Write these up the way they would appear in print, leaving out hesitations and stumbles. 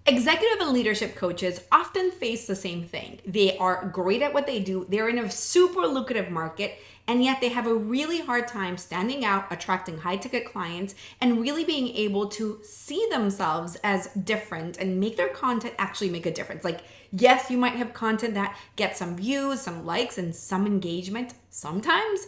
Executive and leadership coaches often face the same thing. They are great at what they do, they're in a super lucrative market, and yet they have a really hard time standing out, attracting high ticket clients, and really being able to see themselves as different and make their content actually make a difference. Like, yes, you might have content that gets some views, some likes, and some engagement sometimes.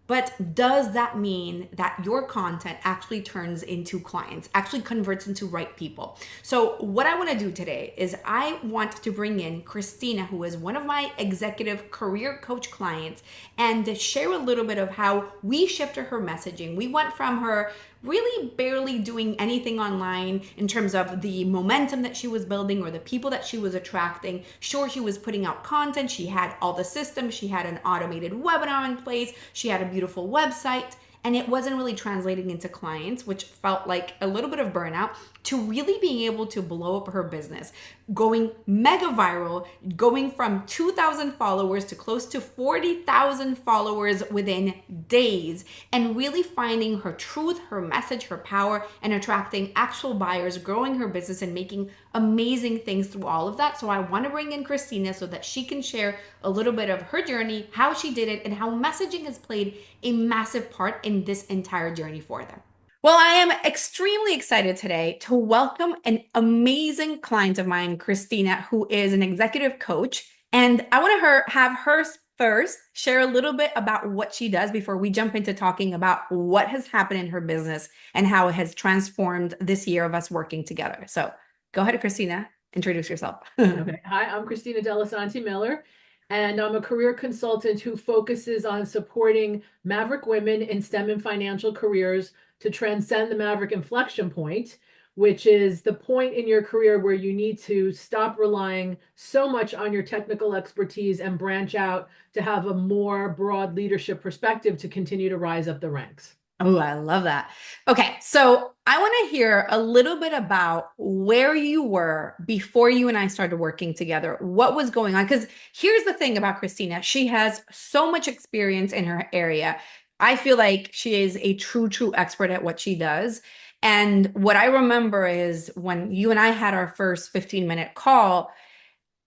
But does that mean that your content actually turns into clients, actually converts into right people? So, what I want to do today is I want to bring in Christina, who is one of my executive career coach clients, and to share a little bit of how we shifted her messaging. We went from her really barely doing anything online in terms of the momentum that she was building or the people that she was attracting. Sure, she was putting out content, she had all the systems, she had an automated webinar in place, she had a beautiful website, and it wasn't really translating into clients, which felt like a little bit of burnout, to really being able to blow up her business, going mega viral, going from 2,000 followers to close to 40,000 followers within days, and really finding her truth, her message, her power, and attracting actual buyers, growing her business, and making amazing things through all of that. So I want to bring in Christina so that she can share a little bit of her journey, how she did it, and how messaging has played a massive part in this entire journey for them. Well, I am extremely excited today to welcome an amazing client of mine, Christina, who is an executive coach. And I want to have her first share a little bit about what she does before we jump into talking about what has happened in her business and how it has transformed this year of us working together. So go ahead, Christina, introduce yourself. Okay. Hi, I'm Christina Delasanti Miller, and I'm a career consultant who focuses on supporting maverick women in STEM and financial careers to transcend the maverick inflection point, which is the point in your career where you need to stop relying so much on your technical expertise and branch out to have a more broad leadership perspective to continue to rise up the ranks. Oh, I love that. Okay, so I want to hear a little bit about where you were before you and I started working together. What was going on? Because here's the thing about Christina, she has so much experience in her area. I feel like she is a true expert at what she does. And what I remember is when you and I had our first 15-minute call,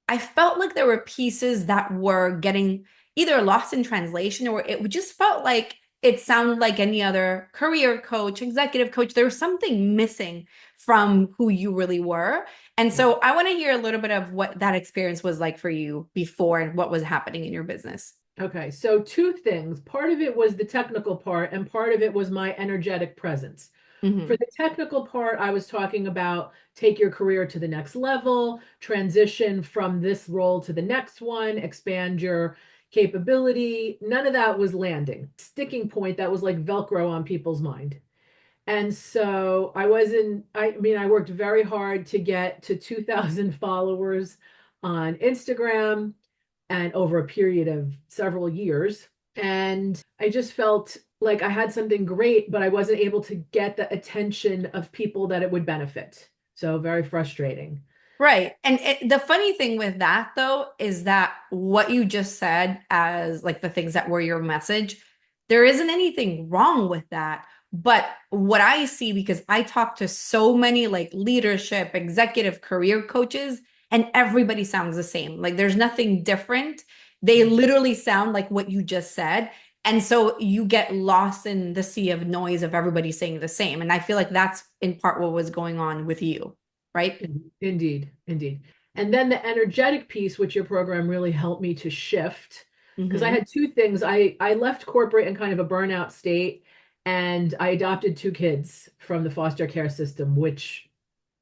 I felt like there were pieces that were getting either lost in translation or it just felt like it sounded like any other career coach, executive coach. There was something missing from who you really were. And so I want to hear a little bit of what that experience was like for you before and what was happening in your business. Okay, so two things. Part of it was the technical part, and part of it was my energetic presence. For Hmm. the technical part, I was talking about take your career to the next level, transition from this role to the next one, expand your capability. None of that was landing. Sticking point that was like Velcro on people's mind. And so I worked very hard to get to 2,000 followers on Instagram and over a period of several years. And I just felt like I had something great, but I wasn't able to get the attention of people that it would benefit. So very frustrating. Right. And the funny thing with that, though, is that what you just said as like the things that were your message, there isn't anything wrong with that. But what I see, because I talk to so many like leadership, executive career coaches, and everybody sounds the same. Like there's nothing different. They literally sound like what you just said. And so you get lost in the sea of noise of everybody saying the same. And I feel like that's in part what was going on with you, right? Indeed, indeed. And then the energetic piece, which your program really helped me to shift, because I Hmm. had two things. I left corporate in kind of a burnout state, and I adopted two kids from the foster care system, which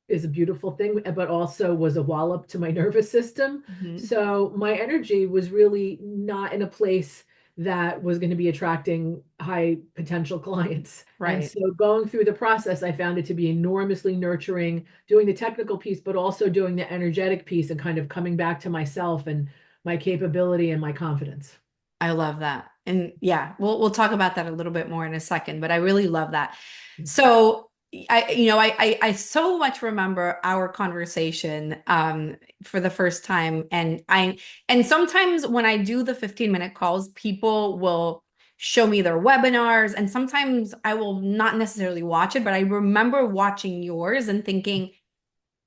is a beautiful thing, but also was a wallop to my nervous system. Hmm. So my energy was really not in a place that was going to be attracting high potential clients. And Right. so going through the process, I found it to be enormously nurturing, doing the technical piece, but also doing the energetic piece and kind of coming back to myself and my capability and my confidence. I love that. And yeah, we'll talk about that a little bit more in a second, but I really love that. So I so much remember our conversation for the first time. And sometimes when I do the 15-minute calls, people will show me their webinars, and sometimes I will not necessarily watch it, but I remember watching yours and thinking,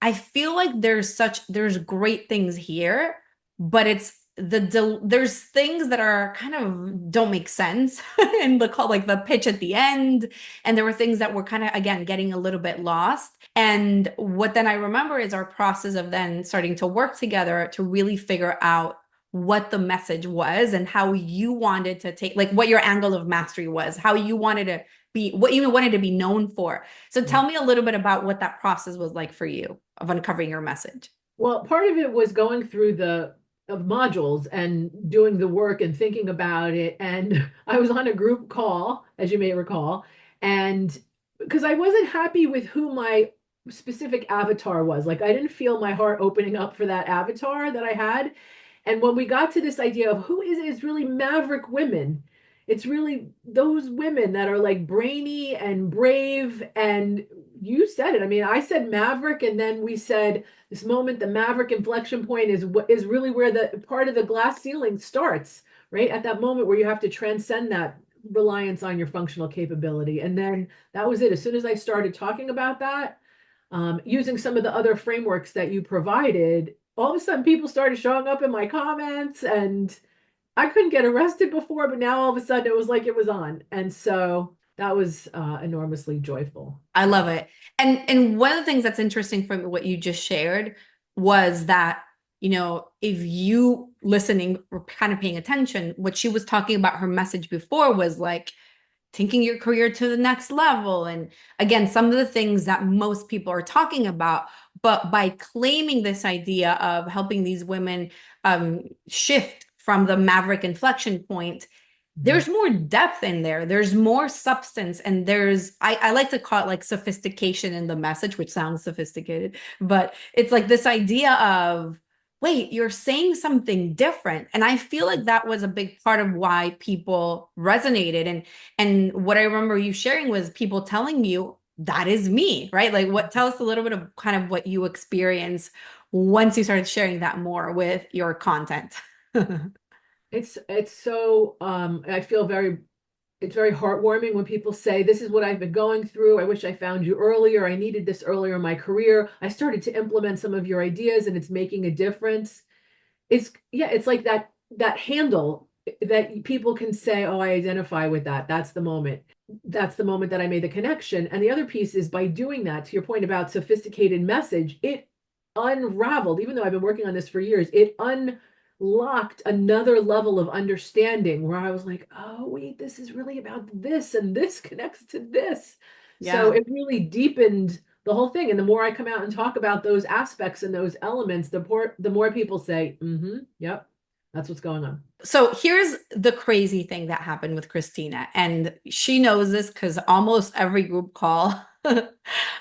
I feel like there's great things here, but it's there's things that are kind of don't make sense in the call, like the pitch at the end, and there were things that were kind of again getting a little bit lost. And what then I remember is our process of then starting to work together to really figure out what the message was and how you wanted to take, like what your angle of mastery was, how you wanted to be, what you wanted to be known for. So tell me a little bit about what that process was like for you of uncovering your message. Well, part of it was going through the of modules and doing the work and thinking about it. And I was on a group call, as you may recall, and because I wasn't happy with who my specific avatar was. Like I didn't feel my heart opening up for that avatar that I had. And when we got to this idea of who is it, it's really maverick women. It's really those women that are like brainy and brave. And you said it. I mean, I said maverick, and then we said this moment, the maverick inflection point is what is really where the part of the glass ceiling starts, right? At that moment where you have to transcend that reliance on your functional capability. And then that was it. As soon as I started talking about that, using some of the other frameworks that you provided, all of a sudden people started showing up in my comments, and I couldn't get arrested before, but now all of a sudden it was like it was on. And so that was enormously joyful. I love it. And one of the things that's interesting from what you just shared was that, if you listening or kind of paying attention, what she was talking about her message before was like taking your career to the next level. And again, some of the things that most people are talking about, but by claiming this idea of helping these women shift from the maverick inflection point, there's more depth in there. There's more substance. And I like to call it like sophistication in the message, which sounds sophisticated, but it's like this idea of, wait, you're saying something different. And I feel like that was a big part of why people resonated. And what I remember you sharing was people telling you, that is me, right? Like tell us a little bit of kind of what you experienced once you started sharing that more with your content. It's so I feel it's very heartwarming when people say, this is what I've been going through. I wish I found you earlier. I needed this earlier in my career. I started to implement some of your ideas and it's making a difference. It's like that handle that people can say, oh, I identify with that. That's the moment. That's the moment that I made the connection. And the other piece is by doing that, to your point about sophisticated message, it unraveled, even though I've been working on this for years, it unlocked another level of understanding where I was like, oh, wait, this is really about this, and this connects to this. So Yeah. it really deepened the whole thing. And the more I come out and talk about those aspects and those elements, the more people say, mm-hmm, yep, that's what's going on. So here's the crazy thing that happened with Christina, and she knows this because almost every group call,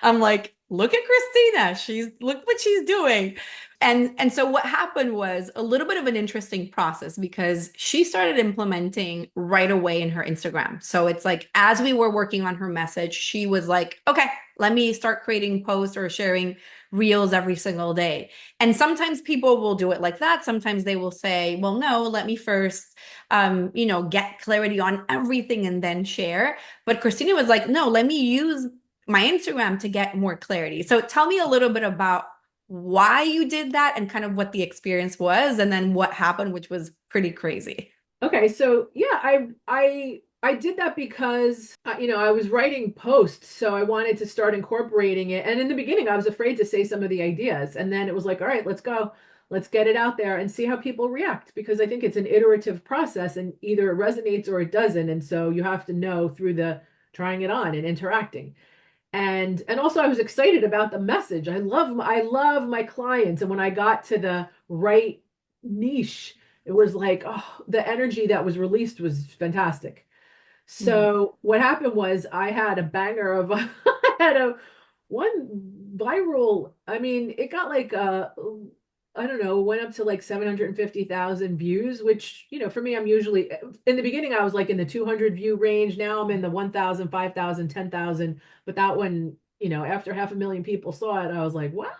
I'm like, look at Christina. Look what she's doing. And so what happened was a little bit of an interesting process because she started implementing right away in her Instagram. So it's like as we were working on her message, she was like, okay, let me start creating posts or sharing reels every single day. And sometimes people will do it like that. Sometimes they will say, well, no, let me first, get clarity on everything and then share. But Christina was like, no, let me use my Instagram to get more clarity. So tell me a little bit about why you did that and kind of what the experience was, and then what happened, which was pretty crazy. Okay, so yeah, I did that because I was writing posts, so I wanted to start incorporating it. And in the beginning, I was afraid to say some of the ideas, and then it was like, all right, let's go, let's get it out there and see how people react, because I think it's an iterative process, and either it resonates or it doesn't. And so you have to know through the trying it on and interacting. And also I was excited about the message. I love my clients, and when I got to the right niche, it was like, oh, the energy that was released was fantastic. Mhm. So what happened was I had a banger of I had a one viral, I mean, it got like I don't know, went up to like 750,000 views, which, for me, I'm usually in the beginning I was like in the 200 view range. Now I'm in the 1,000, 5,000, 10,000. But that one, after 500,000 people saw it, I was like, wow.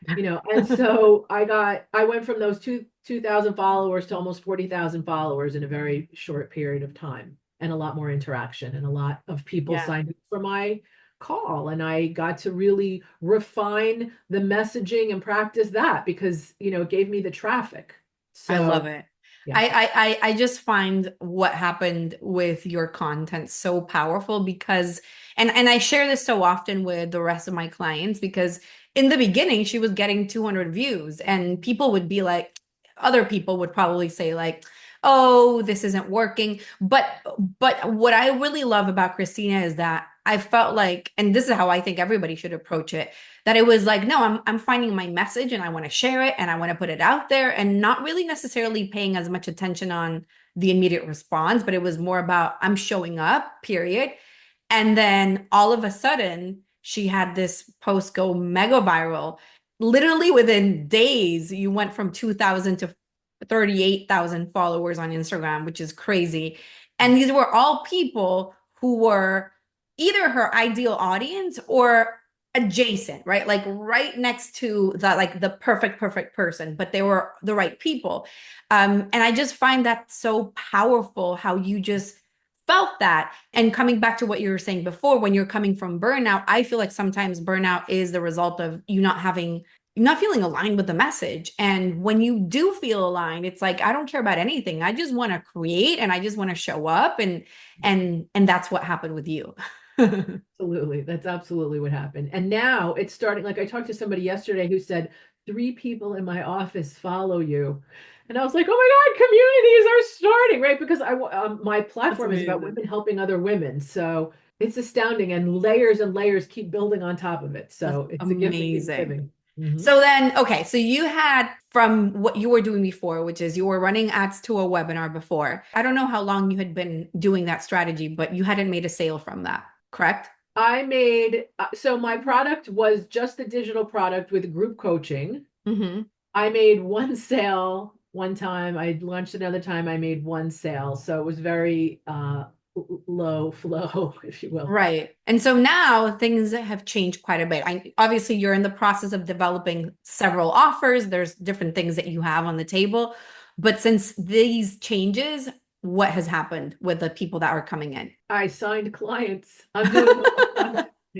And so I went from those 2,000 followers to almost 40,000 followers in a very short period of time, and a lot more interaction, and a lot of people Yeah. signed up for my call, and I got to really refine the messaging and practice that because, it gave me the traffic. I love So it. yeah. I just find what happened with your content so powerful because and I share this so often with the rest of my clients because in the beginning she was getting 200 views and people would be like other people would probably say like, "Oh, this isn't working." But what I really love about Christina is that I felt like, and this is how I think everybody should approach it, that it was like, no, I'm finding my message and I want to share it and I want to put it out there and not really necessarily paying as much attention on the immediate response, but it was more about I'm showing up, period. And then all of a sudden, she had this post go mega viral. Literally within days, you went from 2,000 to 38,000 followers on Instagram, which is crazy. And these were all people who were either her ideal audience or adjacent, right? Like right next to the like the perfect person, but they were the right people. And I just find that so powerful how you just felt that. And coming back to what you were saying before, when you're coming from burnout, I feel like sometimes burnout is the result of you not feeling aligned with the message. And when you do feel aligned, it's like I don't care about anything. I just want to create and I just want to show up and that's what happened with you. Absolutely. That's absolutely what happened. And now it's starting. Like I talked to somebody yesterday who said, 3 people in my office follow you. And I was like, oh my God, communities are starting, right? Because my That's platform is about amazing. women helping other women. So it's astounding. And layers keep building on top of it. That's So it's a gift that keeps amazing. giving. Mhm. So then, okay, so you had from what you were doing before, which is you were running ads to a webinar before. I don't know how long you had been doing that strategy, but you hadn't made a sale from that, correct? So my product was just a digital product with group coaching. Mm-hmm. I made one sale one time. I launched another time. I made one sale. So it was very low flow, if you will. Right. And so now things have changed quite a bit. Obviously, you're in the process of developing several offers. There's different things that you have on the table. But since these changes, what has happened with the people that are coming in? I signed clients. I'm doing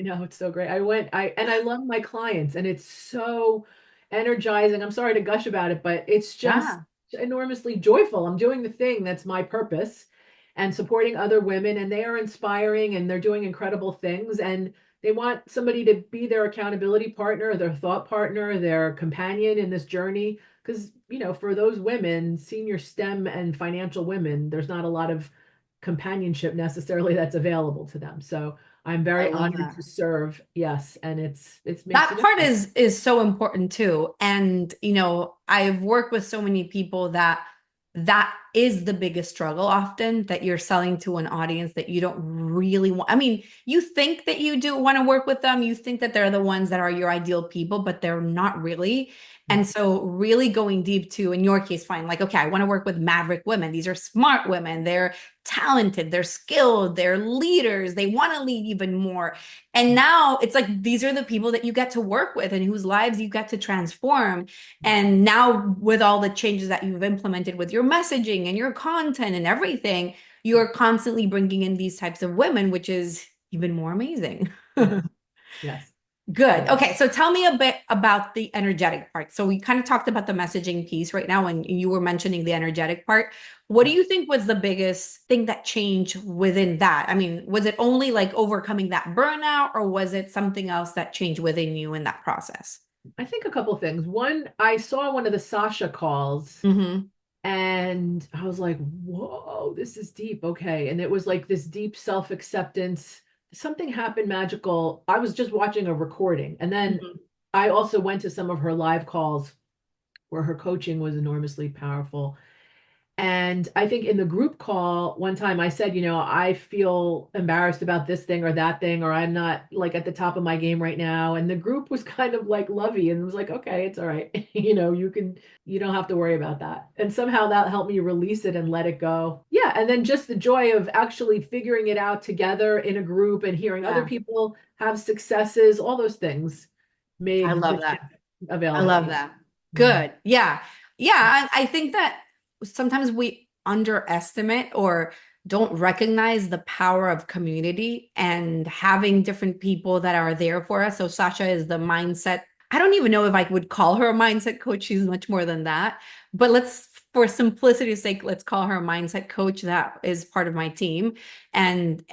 well. It's so great. I love my clients and it's so energizing. I'm sorry to gush about it, but it's just Yeah. enormously joyful. I'm doing the thing that's my purpose and supporting other women, and they are inspiring and they're doing incredible things, and they want somebody to be their accountability partner, their thought partner, their companion in this journey. Because, for those women, senior STEM and financial women, there's not a lot of companionship necessarily that's available to them. So I'm I very love honored that. to serve. Yes, and it makes a That part difference. is so important too. And I've worked with so many people that is the biggest struggle often that you're selling to an audience that you don't really want. I mean, you think that you do want to work with them, you think that they're the ones that are your ideal people, but they're not really. Yeah. And so really going deep to, in your case, fine, like, okay, I want to work with maverick women. These are smart women. They're talented, they're skilled, they're leaders, they want to lead even more. And now it's like these are the people that you get to work with and whose lives you get to transform. And now, with all the changes that you've implemented with your messaging and your content and everything, you're constantly bringing in these types of women, which is even more amazing. Yes. Yes. Good. Yes. Okay, so tell me a bit about the energetic part. So we kind of talked about the messaging piece right now, and you were mentioning the energetic part. What do Yeah. you think was the biggest thing that changed within that? I mean, was it only like overcoming that burnout, or was it something else that changed within you in that process? I think a couple of things. One, I saw one of the Sasha calls Mm-hmm. and I was like, whoa, this is deep. Okay. And it was like this deep self-acceptance. Something happened magical. I was just watching a recording. And then Mm-hmm. I also went to some of her live calls where her coaching was enormously powerful. And I think in the group call one time I said, I feel embarrassed about this thing or that thing, or I'm not like at the top of my game right now. And the group was kind of like lovey and was like, okay, it's all right. You don't have to worry about that. And somehow that helped me release it and let it go. Yeah. And then just the joy of actually figuring it out together in a group and hearing other Yeah, people have successes, all those things I made the love that. shift I available. love Yeah. that. Mhm. Good. Yeah. Yeah. I think that sometimes we underestimate or don't recognize the power of community and having different people that are there for us. So Sasha is the mindset. I don't even know if I would call her a mindset coach. She's much more than that. But let's, for simplicity's sake, let's call her a mindset coach that is part of my team. And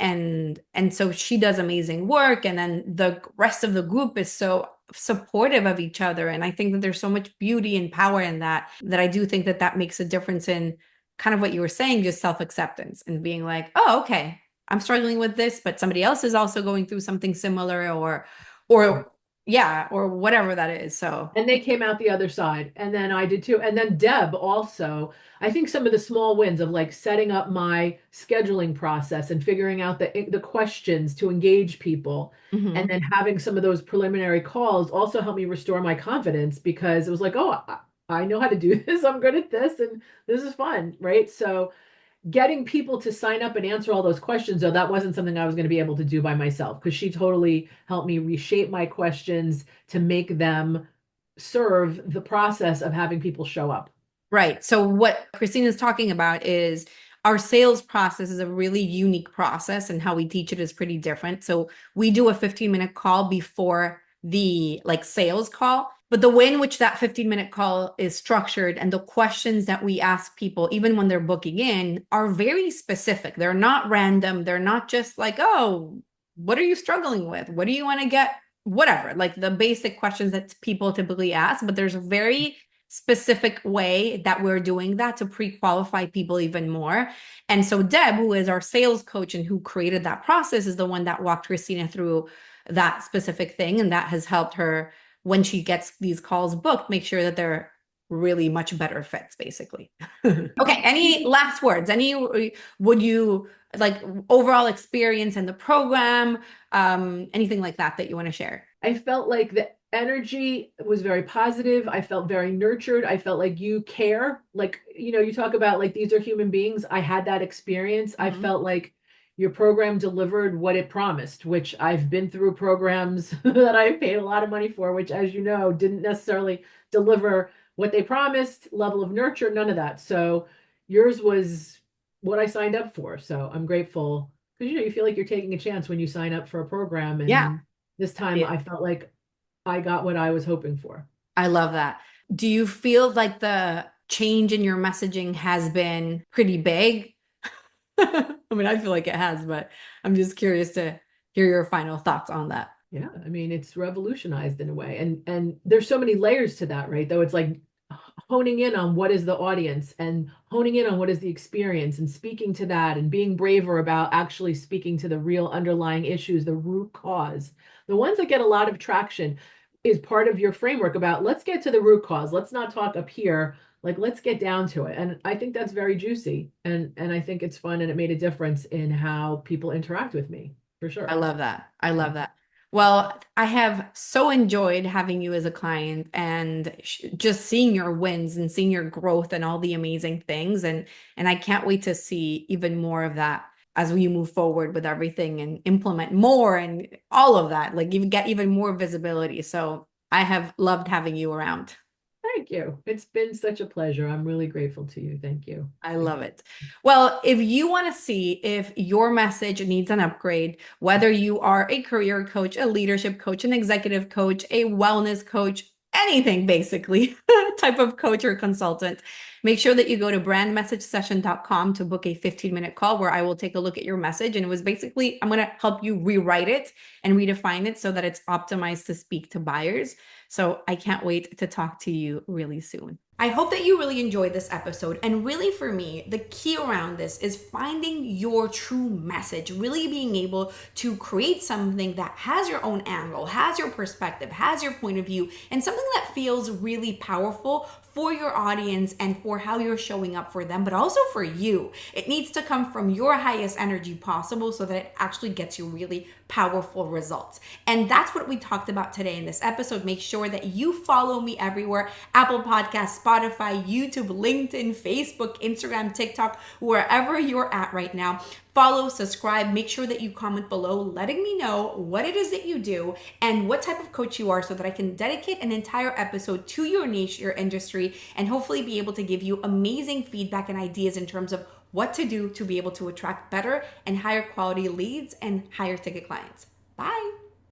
so she does amazing work. And then the rest of the group is so supportive of each other. And I think that there's so much beauty and power in that, that I do think that that makes a difference in kind of what you were saying, just self-acceptance and being like, oh, okay, I'm struggling with this, but somebody else is also going through something similar, or yeah, or whatever that is. So And they came out the other side. And then I did too. And then Deb also, I think some of the small wins of like setting up my scheduling process and figuring out the questions to engage people, and mhm. then having some of those preliminary calls also helped me restore my confidence, because it was like, oh, I know how to do this. I'm good at this, and this is fun, right? So getting people to sign up and answer all those questions, though, that wasn't something I was going to be able to do by myself, because she totally helped me reshape my questions to make them serve the process of having people show up. Right. So what Christine is talking about is our sales process is a really unique process, and how we teach it is pretty different. So we do a 15-minute call before the like sales call, but the way in which that 15-minute call is structured and the questions that we ask people, even when they're booking in, are very specific. They're not random. They're not just like, oh, what are you struggling with? What do you want to get? Whatever, like the basic questions that people typically ask, but there's a very specific way that we're doing that to pre-qualify people even more. And so Deb, who is our sales coach and who created that process, is the one that walked Christina through that specific thing. And that has helped her, when she gets these calls booked, make sure that they're really much better fits, basically. Okay, any last words? Would you like overall experience in the program? Anything like that that you want to share? I felt like the energy was very positive. I felt very nurtured. I felt like you care. Like, you talk about like these are human beings. I had that experience. I Mhm. felt like your program delivered what it promised, which I've been through programs that I paid a lot of money for, which, as you know, didn't necessarily deliver what they promised, level of nurture, none of that. So yours was what I signed up for. So I'm grateful, because you feel like you're taking a chance when you sign up for a program. Yeah. And this time Yeah. I felt like I got what I was hoping for. I love that. Do you feel like the change in your messaging has been pretty big? I mean, I feel like it has, but I'm just curious to hear your final thoughts on that. Yeah, I mean, it's revolutionized in a way. And there's so many layers to that, right? Though it's like honing in on what is the audience, and honing in on what is the experience, and speaking to that, and being braver about actually speaking to the real underlying issues, the root cause. The ones that get a lot of traction is part of your framework about, let's get to the root cause. Let's not talk up here. Like, let's get down to it. And I think that's very juicy. And I think it's fun, and it made a difference in how people interact with me, for I sure. love that. I love that. Well, I have so enjoyed having you as a client, and just seeing your wins and seeing your growth and all the amazing things. And I can't wait to see even more of that as we move forward with everything and implement more and all of that, like even get even more visibility. So I have loved having you around. Thank you. It's been such a pleasure. I'm really grateful to you. Thank you. I love it. Well, if you want to see if your message needs an upgrade, whether you are a career coach, a leadership coach, an executive coach, a wellness coach, anything basically, type of coach or consultant, make sure that you go to brandmessagesession.com to book a 15-minute call where I will take a look at your message. And it was basically, I'm going to help you rewrite it and redefine it so that it's optimized to speak to buyers. So I can't wait to talk to you really soon. I hope that you really enjoyed this episode. And really, for me, the key around this is finding your true message, really being able to create something that has your own angle, has your perspective, has your point of view, and something that feels really powerful for your audience and for how you're showing up for them, but also for you. It needs to come from your highest energy possible so that it actually gets you really powerful results. And that's what we talked about today in this episode. Make sure that you follow me everywhere: Apple Podcasts, Spotify, YouTube, LinkedIn, Facebook, Instagram, TikTok, wherever you're at right now. Follow, subscribe, make sure that you comment below letting me know what it is that you do and what type of coach you are, so that I can dedicate an entire episode to your niche, your industry, and hopefully be able to give you amazing feedback and ideas in terms of what to do to be able to attract better and higher quality leads and higher ticket clients. Bye.